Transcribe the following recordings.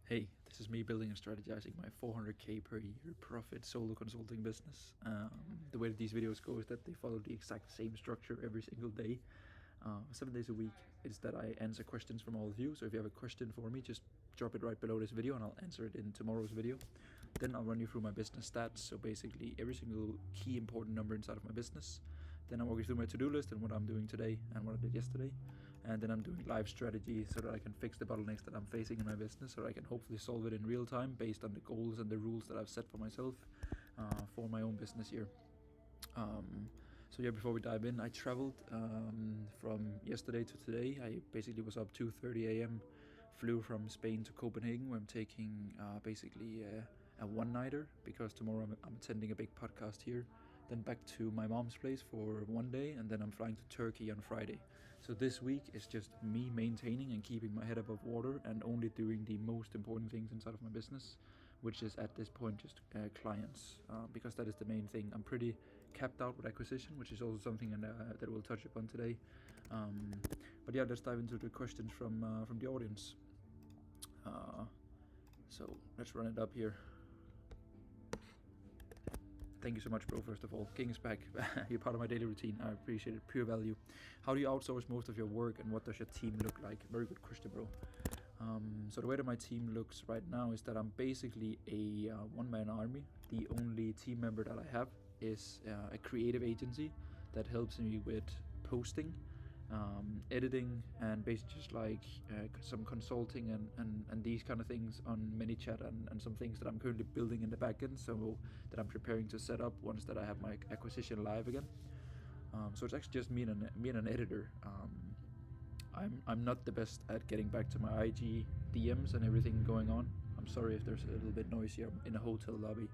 Hey, this is me building and strategizing my 400k per year profit solo consulting business. The way that these videos go is that they follow the exact same structure every single day. 7 days a week is that I answer questions from all of you. So if you have a question for me, just drop it right below this video and I'll answer it in tomorrow's video. Then I'll run you through my business stats. So basically every single key important number inside of my business. Then I'll walk you through my to-do list and what I'm doing today and what I did yesterday. And then I'm doing live strategy so that I can fix the bottlenecks that I'm facing in my business, so that I can hopefully solve it in real time based on the goals and the rules that I've set for myself for my own business year. So yeah, before we dive in, I traveled from yesterday to today. I basically was up 2:30 a.m., flew from Spain to Copenhagen, where I'm taking basically a one-nighter, because tomorrow I'm attending a big podcast here. Then back to my mom's place for one day, and then I'm flying to Turkey on Friday. So this week is just me maintaining and keeping my head above water and only doing the most important things inside of my business, which is at this point just clients, because that is the main thing. I'm pretty capped out with acquisition, which is also something that we'll touch upon today. But yeah, let's dive into the questions from the audience. So let's run it up here. Thank you so much, bro, first of all. King is back. You're part of my daily routine. I appreciate it. Pure value. How do you outsource most of your work, and what does your team look like? Very good question, bro. So the way that my team looks right now is that I'm basically a one-man army. The only team member that I have is a creative agency that helps me with posting, editing, and basically just like some consulting and these kind of things on ManyChat and some things that I'm currently building in the backend, so that I'm preparing to set up once that I have my acquisition live again. So it's actually just me and an editor. I'm not the best at getting back to my IG DMs and everything going on. I'm sorry if there's a little bit noisy. I'm in a hotel lobby.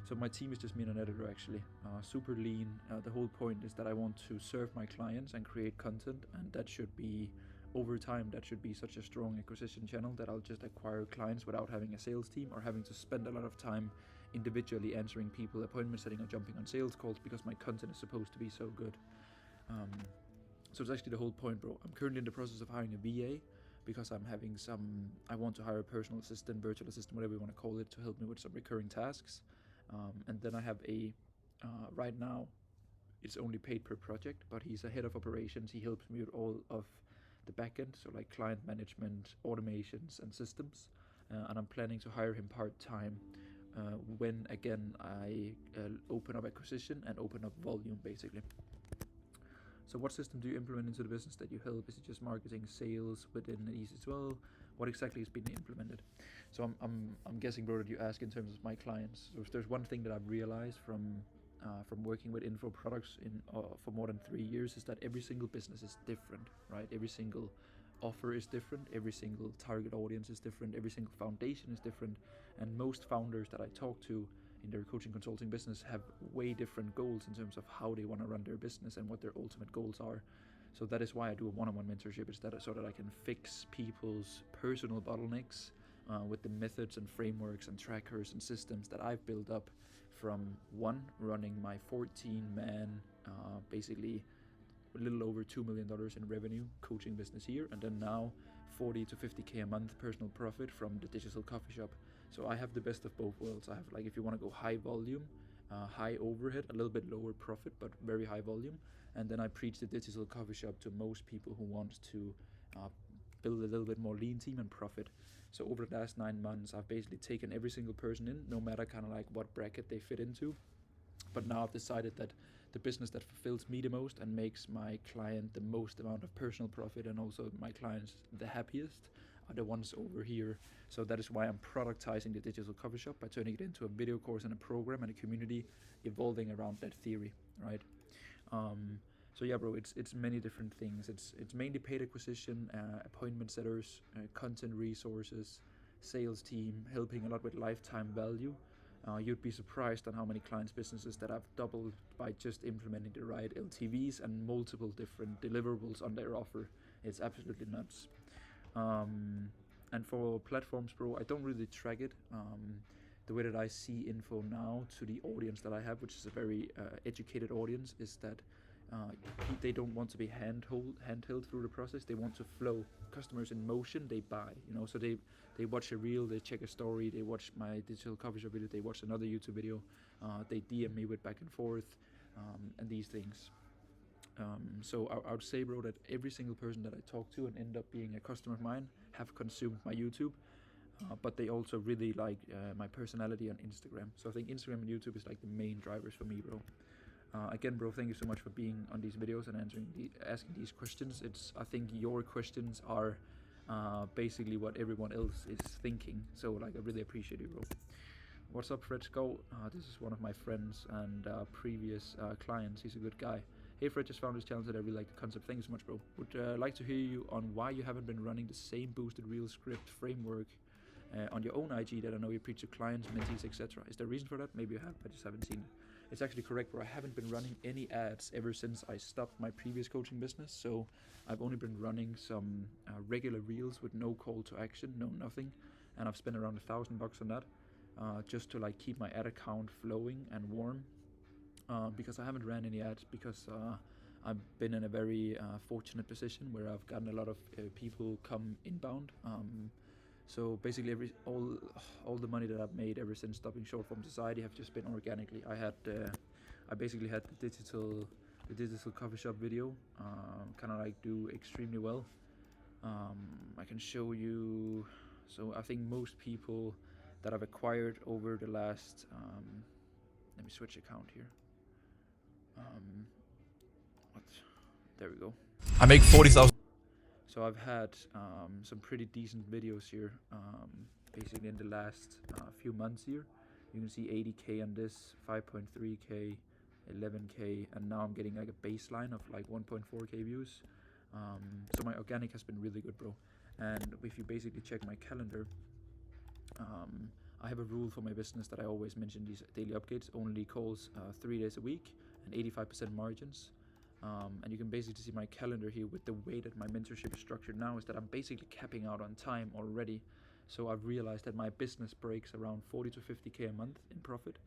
So my team is just me and an editor, actually. Super lean. The whole point is that I want to serve my clients and create content, and that should be, over time, that should be such a strong acquisition channel that I'll just acquire clients without having a sales team or having to spend a lot of time individually answering people, appointment setting, or jumping on sales calls, because my content is supposed to be so good. So it's actually the whole point, bro. I'm currently in the process of hiring a VA, because I'm having I want to hire a personal assistant, virtual assistant, whatever you want to call it, to help me with some recurring tasks. And then I have right now, it's only paid per project, but he's a head of operations. He helps me with all of the backend, so like client management, automations, and systems. And I'm planning to hire him part-time when, again, I open up acquisition and open up volume, basically. So what system do you implement into the business that you help? Is it just marketing, sales within Easy as well? What exactly is being implemented? So I'm guessing, bro, that you ask in terms of my clients. So if there's one thing that I've realized from working with info products for more than 3 years, is that every single business is different, right? Every single offer is different, every single target audience is different, every single foundation is different, and most founders that I talk to in their coaching consulting business have way different goals in terms of how they want to run their business and what their ultimate goals are. So that is why I do a one-on-one mentorship, is that so that I can fix people's personal bottlenecks with the methods and frameworks and trackers and systems that I've built up from running my 14-man basically a little over $2 million in revenue coaching business here, and then now 40 to 50k a month personal profit from the digital coffee shop. So I have the best of both worlds. I have, like, if you want to go high volume, high overhead, a little bit lower profit, but very high volume. And then I preach the digital coffee shop to most people who want to build a little bit more lean team and profit. So over the last 9 months, I've basically taken every single person in, no matter kind of like what bracket they fit into. But now I've decided that the business that fulfills me the most and makes my client the most amount of personal profit, and also my clients the happiest, are the ones over here. So that is why I'm productizing the digital coffee shop by turning it into a video course and a program and a community evolving around that theory, right? So yeah, bro, it's many different things. It's mainly paid acquisition, appointment setters, content resources, sales team, helping a lot with lifetime value. You'd be surprised on how many clients' businesses that I've doubled by just implementing the right LTVs and multiple different deliverables on their offer. It's absolutely nuts. And for platforms, bro, I don't really track it. The way that I see info now to the audience that I have, which is a very educated audience, is that They don't want to be handheld through the process. They want to flow. Customers in motion, they buy. So they watch a reel, they check a story, they watch my digital coffee shop video, they watch another YouTube video, they DM me with back and forth, and these things. So I would say, bro, that every single person that I talk to and end up being a customer of mine have consumed my YouTube, but they also really like my personality on Instagram. So I think Instagram and YouTube is like the main drivers for me, bro. Again, bro, thank you so much for being on these videos and asking these questions. I think your questions are basically what everyone else is thinking. So like, I really appreciate it, bro. What's up, Fred Sko? This is one of my friends and previous clients. He's a good guy. Hey, Fred, just found this channel that I really like the concept. Thank you so much, bro. Would like to hear you on why you haven't been running the same boosted reel script framework on your own IG that I know you preach to clients, mentees, etc. Is there a reason for that? Maybe you have, I just haven't seen it. It's actually correct, bro. I haven't been running any ads ever since I stopped my previous coaching business. So I've only been running some regular reels with no call to action, no nothing. And I've spent around $1,000 on that just to like keep my ad account flowing and warm. Because I haven't ran any ads because I've been in a very fortunate position where I've gotten a lot of people come inbound. So basically, all the money that I've made ever since stopping short form society have just been organically. I basically had the digital coffee shop video, kind of like do extremely well. I can show you. So I think most people that I've acquired over the last, let me switch account here. There we go. I make 40,000. So I've had some pretty decent videos here, basically in the last few months here. You can see 80k on this, 5.3k, 11k, and now I'm getting like a baseline of like 1.4k views. So my organic has been really good, bro. And if you basically check my calendar, I have a rule for my business that I always mention these daily updates, only calls 3 days a week and 85% margins. And you can basically see my calendar here with the way that my mentorship is structured now is that I'm basically capping out on time already. So I've realized that my business breaks around 40 to 50k a month in profit.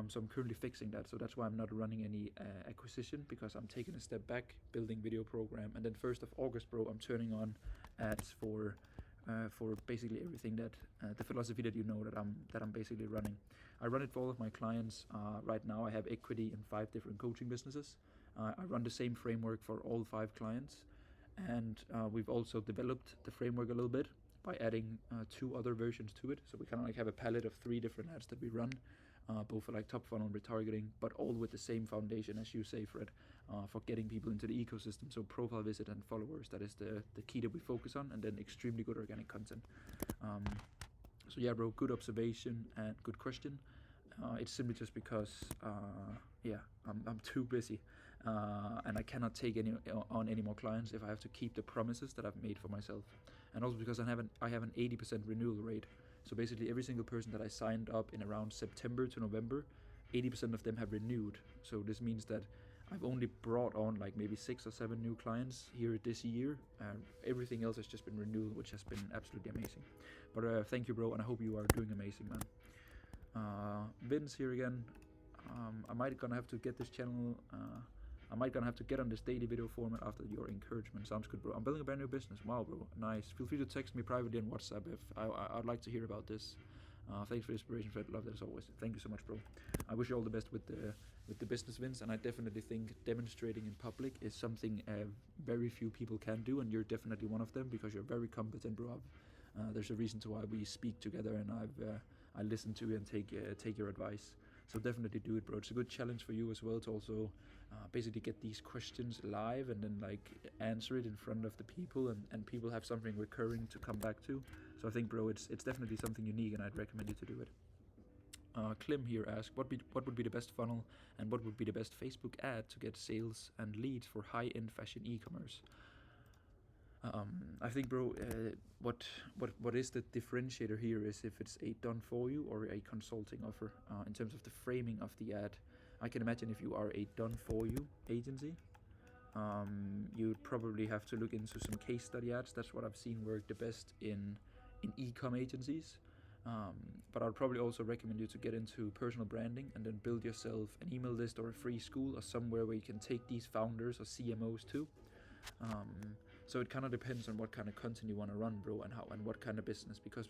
So I'm currently fixing that. So that's why I'm not running any acquisition, because I'm taking a step back, building video program. And then 1st of August, bro, I'm turning on ads for basically everything that the philosophy that you know that I'm basically running. I run it for all of my clients. Right now I have equity in 5 different coaching businesses. I run the same framework for all 5 clients, and we've also developed the framework a little bit by adding 2 other versions to it. So we kind of like have a palette of 3 different ads that we run, both for like top funnel and retargeting, but all with the same foundation, as you say, Fred, for getting people into the ecosystem. So profile visit and followers, that is the key that we focus on, and then extremely good organic content. So yeah, bro, good observation and good question. It's simply just because I'm too busy, and I cannot take on any more clients if I have to keep the promises that I've made for myself. And also because I have an 80% renewal rate. So basically every single person that I signed up in around September to November, 80% of them have renewed. So this means that I've only brought on like maybe 6 or 7 new clients here this year. Everything else has just been renewal, which has been absolutely amazing. But thank you, bro, and I hope you are doing amazing, man. Vince here again. I might gonna have to get this channel. I might gonna have to get on this daily video format after your encouragement. Sounds good, bro. I'm building a brand new business. Wow, bro, nice. Feel free to text me privately on WhatsApp if I'd like to hear about this. Thanks for the inspiration, Fred. Love that as always. Thank you so much, bro. I wish you all the best with the business, Vince. And I definitely think demonstrating in public is something very few people can do, and you're definitely one of them because you're very competent, bro. There's a reason to why we speak together, and I listen to you and take your advice. So definitely do it, bro. It's a good challenge for you as well to also basically get these questions live and then like answer it in front of the people, and people have something recurring to come back to. So I think, bro, it's definitely something unique, and I'd recommend you to do it. Clem here asks, what would be the best funnel and what would be the best Facebook ad to get sales and leads for high-end fashion e-commerce? I think, bro, what is the differentiator here is if it's a done for you or a consulting offer. In terms of the framing of the ad, I can imagine if you are a done for you agency, you'd probably have to look into some case study ads. That's what I've seen work the best in e-com agencies. But I'd probably also recommend you to get into personal branding and then build yourself an email list or a free school or somewhere where you can take these founders or CMOs to. So it kind of depends on what kind of content you want to run, bro, and how and what kind of business. Because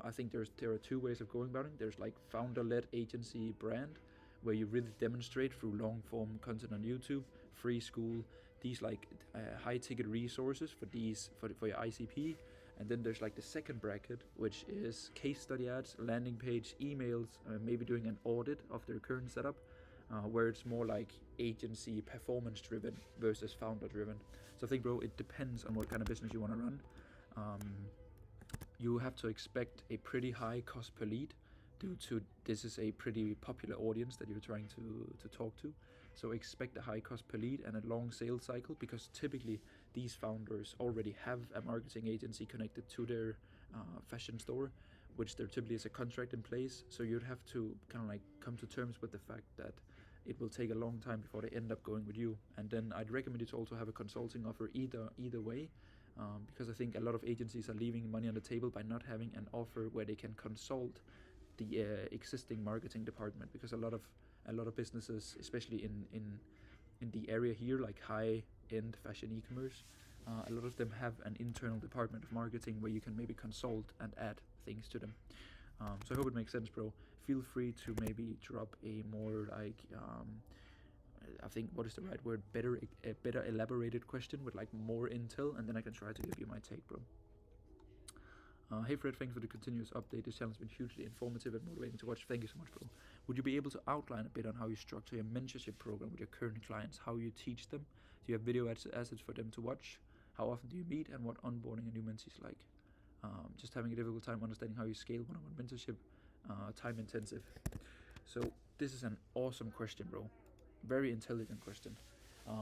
I think there are two ways of going about it. There's like founder-led agency brand, where you really demonstrate through long-form content on YouTube, free school, these like high-ticket resources for your ICP. And then there's like the second bracket, which is case study ads, landing page, emails, maybe doing an audit of their current setup, where it's more like agency performance driven versus founder driven. So I think, bro, it depends on what kind of business you want to run. You have to expect a pretty high cost per lead due to this is a pretty popular audience that you're trying to talk to. So expect a high cost per lead and a long sales cycle, because typically these founders already have a marketing agency connected to their fashion store, which there typically is a contract in place. So you'd have to kind of like come to terms with the fact that it will take a long time before they end up going with you. And then I'd recommend you to also have a consulting offer either way, because I think a lot of agencies are leaving money on the table by not having an offer where they can consult the existing marketing department, because a lot of businesses, especially in the area here, like high-end fashion e-commerce, a lot of them have an internal department of marketing where you can maybe consult and add things to them. So I hope it makes sense, bro. Feel free to maybe drop a more like, I think, what is the right word? A better elaborated question with like more intel, and then I can try to give you my take, bro. Hey Fred, thanks for the continuous update. This channel has been hugely informative and motivating to watch. Thank you so much, bro. Would you be able to outline a bit on how you structure your mentorship program with your current clients, how you teach them? Do you have video assets for them to watch? How often do you meet, and what onboarding a new mentee is like? Just having a difficult time understanding how you scale one-on-one mentorship, time intensive. So this is an awesome question, bro. Very intelligent question.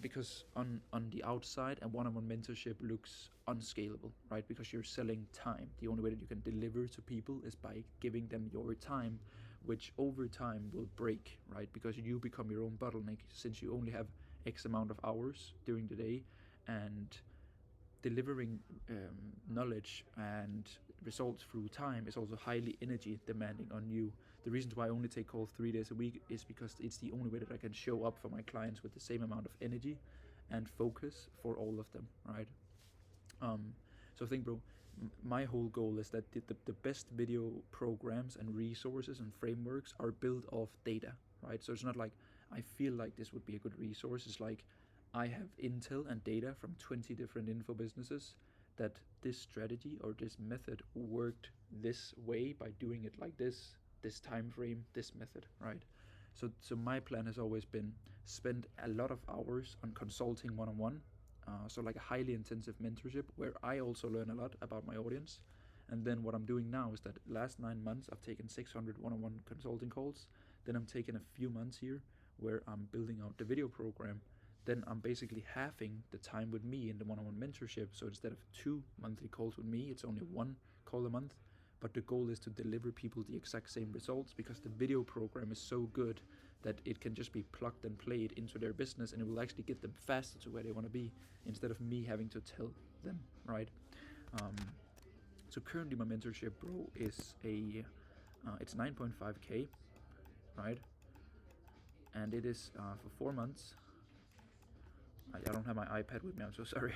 Because on the outside, a one-on-one mentorship looks unscalable, right? Because you're selling time. The only way that you can deliver to people is by giving them your time, which over time will break, right? Because you become your own bottleneck, since you only have X amount of hours during the day, and delivering knowledge and results through time is also highly energy demanding on you. The reason why I only take calls 3 days a week is because it's the only way that I can show up for my clients with the same amount of energy and focus for all of them, right? So I think, bro, my whole goal is that the best video programs and resources and frameworks are built off data, right? So it's not like I feel like this would be a good resource. It's like I have intel and data from 20 different info businesses that this strategy or this method worked this way by doing it like this time frame, this method, right? So my plan has always been spend a lot of hours on consulting one-on-one, so like a highly intensive mentorship where I also learn a lot about my audience. And then what I'm doing now is that last 9 months I've taken 600 one-on-one consulting calls. Then I'm taking a few months here where I'm building out the video program. Then I'm basically halving the time with me in the one-on-one mentorship. So instead of 2 monthly calls with me, it's only 1 call a month. But the goal is to deliver people the exact same results, because the video program is so good that it can just be plugged and played into their business, and it will actually get them faster to where they want to be, instead of me having to tell them, right? So currently my mentorship, bro, is it's 9.5K, right? And it is for 4 months. I don't have my iPad with me, I'm so sorry.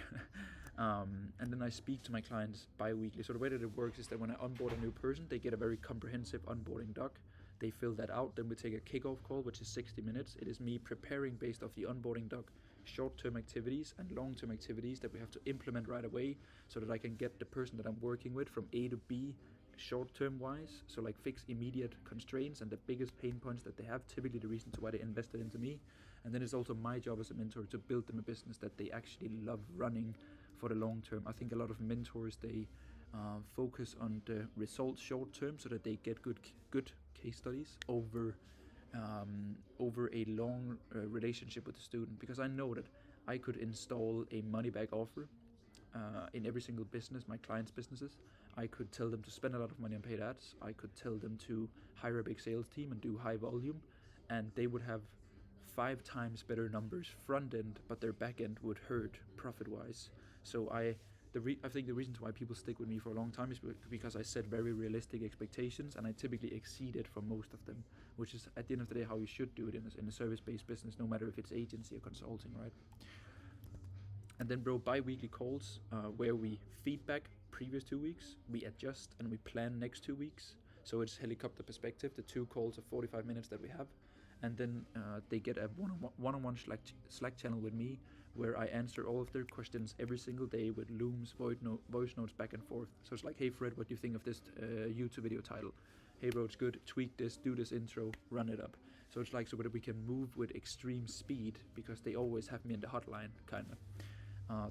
And then I speak to my clients bi-weekly. So the way that it works is that when I onboard a new person, they get a very comprehensive onboarding doc. They fill that out, then we take a kickoff call, which is 60 minutes. It is me preparing based off the onboarding doc, short-term activities and long-term activities that we have to implement right away, so that I can get the person that I'm working with from A to B short-term wise, so like fix immediate constraints and the biggest pain points that they have, typically the reasons why they invested into me. And then it's also my job as a mentor to build them a business that they actually love running for the long term. I think a lot of mentors, they focus on the results short term so that they get good case studies over a long relationship with the student. Because I know that I could install a money back offer in every single business, my clients' businesses. I could tell them to spend a lot of money on paid ads. I could tell them to hire a big sales team and do high volume, and they would have 5 times better numbers front end, but their back end would hurt profit wise. So I I think the reasons why people stick with me for a long time is because I set very realistic expectations, and I typically exceeded for most of them, which is at the end of the day how you should do it in a service-based business, no matter if it's agency or consulting, right? And then, bro, bi-weekly calls where we feedback previous 2 weeks, we adjust, and we plan next 2 weeks. So it's helicopter perspective, the 2 calls of 45 minutes that we have. And then they get a one-on-one Slack channel with me, where I answer all of their questions every single day with looms, voice notes back and forth. So it's like, hey Fred, what do you think of this YouTube video title? Hey bro, it's good, tweak this, do this intro, run it up. So it's like, so that we can move with extreme speed, because they always have me in the hotline, kind of.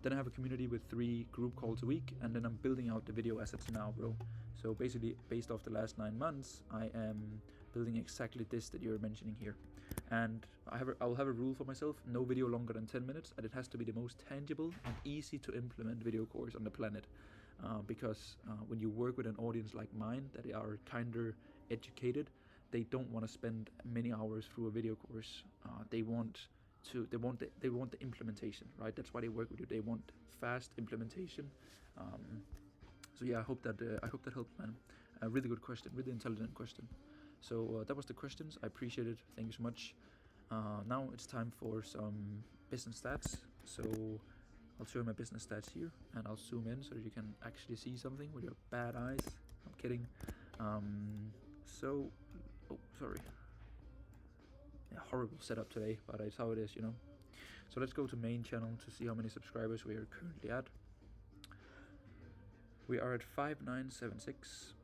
Then I have a community with 3 group calls a week, and then I'm building out the video assets now, bro. So basically, based off the last 9 months, I am building exactly this that you're mentioning here. And I'll have a rule for myself: no video longer than 10 minutes, and it has to be the most tangible and easy to implement video course on the planet. Because when you work with an audience like mine, that are kinder educated, they don't want to spend many hours through a video course. They want the implementation, right? That's why they work with you. They want fast implementation. So yeah, I hope that helped, man. A really good question, really intelligent question. So that was the questions. I appreciate it. Thank you so much. Now it's time for some business stats. So I'll show you my business stats here, and I'll zoom in so that you can actually see something with your bad eyes. I'm kidding. Oh, sorry. Yeah, horrible setup today, but it's how it is, you know. So let's go to main channel to see how many subscribers we are currently at. We are at 5976.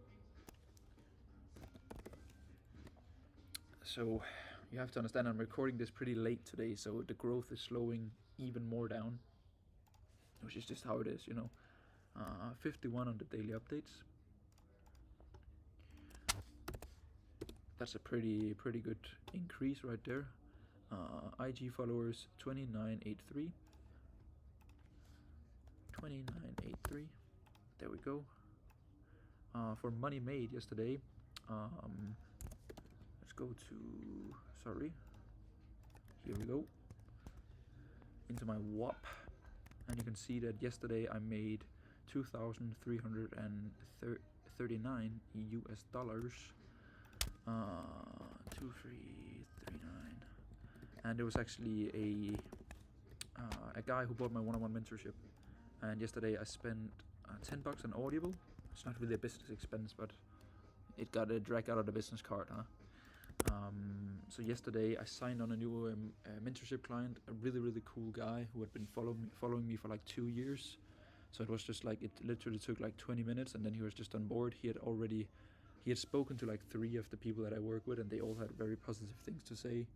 So you have to understand, I'm recording this pretty late today, so the growth is slowing even more down, which is just how it is, you know. 51 on the daily updates. That's a pretty good increase right there. IG followers 2983. 2983. There we go. For money made yesterday, let's go to, sorry, here we go, into my WAP, and you can see that yesterday I made $2,339 US dollars. 2339, and there was actually a guy who bought my one-on-one mentorship, and yesterday I spent $10 on Audible. It's not really a business expense, but it got a drag out of the business card, huh? So yesterday I signed on a new mentorship client, a really cool guy who had been following me for like 2 years. So it was just like, it literally took like 20 minutes, and then he was just on board. He had spoken to like 3 of the people that I work with, and they all had very positive things to say.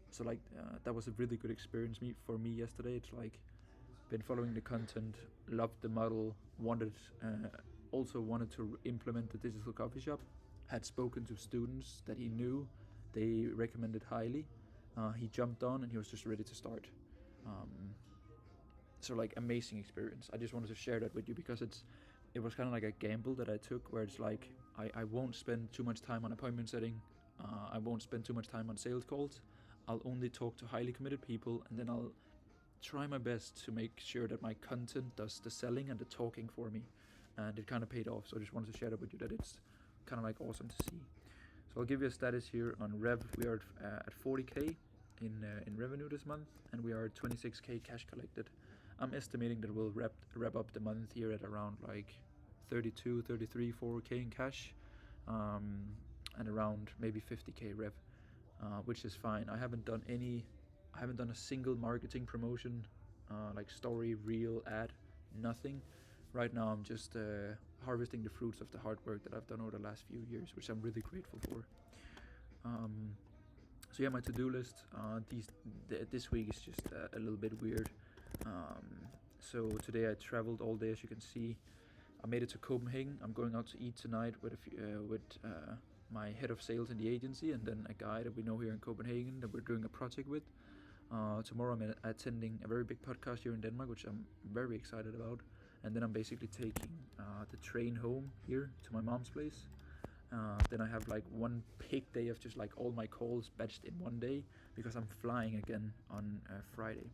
So like that was a really good experience for me yesterday. It's like, been following the content, loved the model, also wanted to implement the digital coffee shop. Had spoken to students that he knew, they recommended highly. He jumped on and he was just ready to start. So like, amazing experience. I just wanted to share that with you because it was kind of like a gamble that I took, where it's like, I won't spend too much time on appointment setting. I won't spend too much time on sales calls. I'll only talk to highly committed people, and then I'll try my best to make sure that my content does the selling and the talking for me. And it kind of paid off. So I just wanted to share that with you, that it's kind of like awesome to see. So I'll give you a status here on rev. We are at 40k in revenue this month, and we are at 26k cash collected. I'm estimating that we'll wrap up the month here at around like 32, 33, 4k in cash, and around maybe 50k rev, which is fine. I haven't done a single marketing promotion, like story, reel, ad, nothing. Right now I'm just harvesting the fruits of the hard work that I've done over the last few years, which I'm really grateful for. So yeah, my to-do list this week is just a little bit weird. So today I traveled all day, as you can see. I made it to Copenhagen. I'm going out to eat tonight with my head of sales in the agency, and then a guy that we know here in Copenhagen that we're doing a project with. Tomorrow I'm attending a very big podcast here in Denmark, which I'm very excited about. And then I'm basically taking the train home here to my mom's place. Then I have like one big day of just like all my calls batched in one day, because I'm flying again on Friday.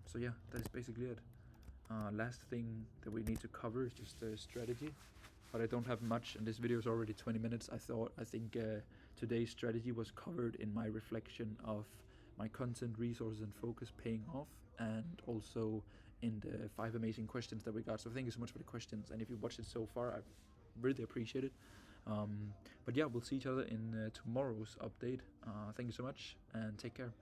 So yeah, that's basically it. Last thing that we need to cover is just strategy, but I don't have much, and this video is already 20 minutes. I think today's strategy was covered in my reflection of my content, resources, and focus paying off, and also in the 5 amazing questions that we got. So thank you so much for the questions, and if you watched it so far, I really appreciate it. But yeah, we'll see each other in tomorrow's update. Thank you so much, and take care.